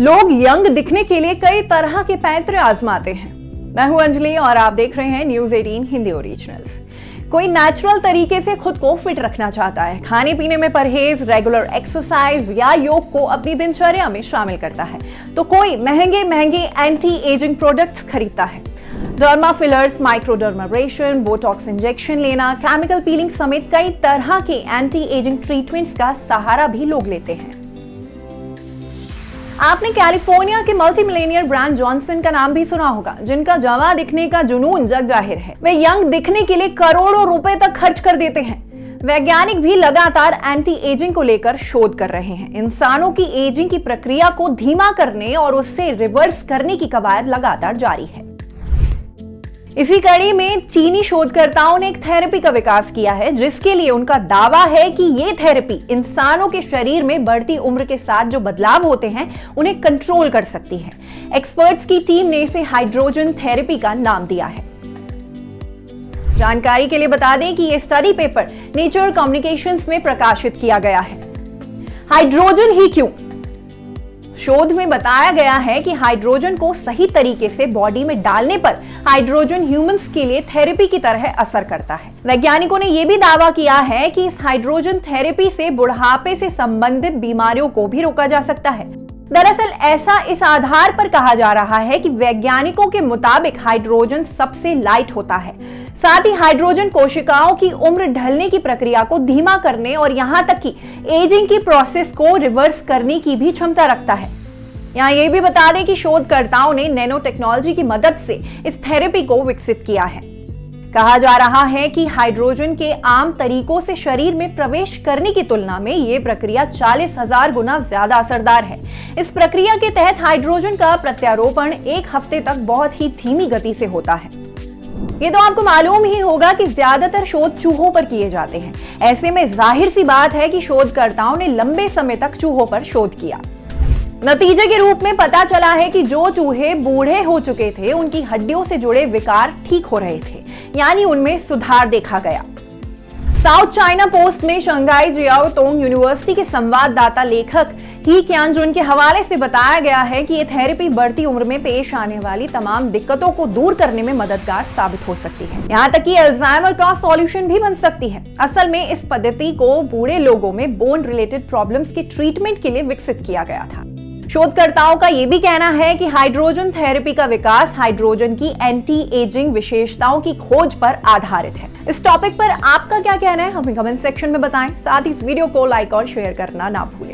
लोग यंग दिखने के लिए कई तरह के पैंतरे आजमाते हैं। मैं हूं अंजलि और आप देख रहे हैं न्यूज़ 18 हिंदी ओरिजिनल्स। कोई नेचुरल तरीके से खुद को फिट रखना चाहता है, खाने पीने में परहेज, रेगुलर एक्सरसाइज या योग को अपनी दिनचर्या में शामिल करता है, तो कोई महंगे महंगे एंटी एजिंग प्रोडक्ट्स खरीदता है। डर्मा फिलर्स, माइक्रोडर्माब्रेशन, बोटॉक्स इंजेक्शन लेना, केमिकल पीलिंग समेत कई तरह के एंटी एजिंग ट्रीटमेंट्स का सहारा भी लोग लेते हैं। आपने कैलिफोर्निया के मल्टी मिलेनियर ब्रांड जॉनसन का नाम भी सुना होगा, जिनका जवां दिखने का जुनून जग जाहिर है। वे यंग दिखने के लिए करोड़ों रुपए तक खर्च कर देते हैं। वैज्ञानिक भी लगातार एंटी एजिंग को लेकर शोध कर रहे हैं। इंसानों की एजिंग की प्रक्रिया को धीमा करने और उससे रिवर्स करने की कवायद लगातार जारी है। इसी कड़ी में चीनी शोधकर्ताओं ने एक थेरेपी का विकास किया है, जिसके लिए उनका दावा है कि ये थेरेपी इंसानों के शरीर में बढ़ती उम्र के साथ जो बदलाव होते हैं उन्हें कंट्रोल कर सकती है। एक्सपर्ट्स की टीम ने इसे हाइड्रोजन थेरेपी का नाम दिया है। जानकारी के लिए बता दें कि यह स्टडी पेपर नेचर कम्युनिकेशंस में प्रकाशित किया गया है। हाइड्रोजन ही क्यों? शोध में बताया गया है कि हाइड्रोजन को सही तरीके से बॉडी में डालने पर हाइड्रोजन ह्यूमंस के लिए थेरेपी की तरह असर करता है। वैज्ञानिकों ने यह भी दावा किया है कि इस हाइड्रोजन थेरेपी से बुढ़ापे से संबंधित बीमारियों को भी रोका जा सकता है। दरअसल ऐसा इस आधार पर कहा जा रहा है कि वैज्ञानिकों के मुताबिक हाइड्रोजन सबसे लाइट होता है। साथ ही हाइड्रोजन कोशिकाओं की उम्र ढलने की प्रक्रिया को धीमा करने और यहां तक कि एजिंग की प्रोसेस को रिवर्स करने की भी क्षमता रखता है। यहाँ ये भी बता दें कि शोधकर्ताओं ने नैनो टेक्नोलॉजी की मदद से इस थेरेपी को विकसित किया है। कहा जा रहा है कि हाइड्रोजन के आम तरीकों से शरीर में प्रवेश करने की तुलना में ये प्रक्रिया 40,000 गुना ज्यादा असरदार है। इस प्रक्रिया के तहत हाइड्रोजन का प्रत्यारोपण 1 हफ्ते तक बहुत ही धीमी गति से होता है। ये तो आपको मालूम ही होगा कि ज्यादातर शोध चूहों पर किए जाते हैं। ऐसे में जाहिर सी बात है कि शोधकर्ताओं ने लंबे समय तक चूहों पर शोध किया। नतीजे के रूप में पता चला है कि जो चूहे बूढ़े हो चुके थे, उनकी हड्डियों से जुड़े विकार ठीक हो रहे थे, यानी उनमें सुधार देखा गया। साउथ चाइना पोस्ट में शंघाई जियाओ तोंग यूनिवर्सिटी के संवाददाता लेखक ही क्यांजुन के हवाले से बताया गया है कि ये थेरेपी बढ़ती उम्र में पेश आने वाली तमाम दिक्कतों को दूर करने में मददगार साबित हो सकती है। यहाँ तक कि अल्जाइमर का सॉल्यूशन भी बन सकती है। असल में इस पद्धति को बूढ़े लोगों में बोन रिलेटेड प्रॉब्लम्स के ट्रीटमेंट के लिए विकसित किया गया था। शोधकर्ताओं का यह भी कहना है कि हाइड्रोजन थेरेपी का विकास हाइड्रोजन की एंटी एजिंग विशेषताओं की खोज पर आधारित है। इस टॉपिक पर आपका क्या कहना है, हमें कमेंट सेक्शन में बताएं। साथ ही इस वीडियो को लाइक और शेयर करना ना भूलें।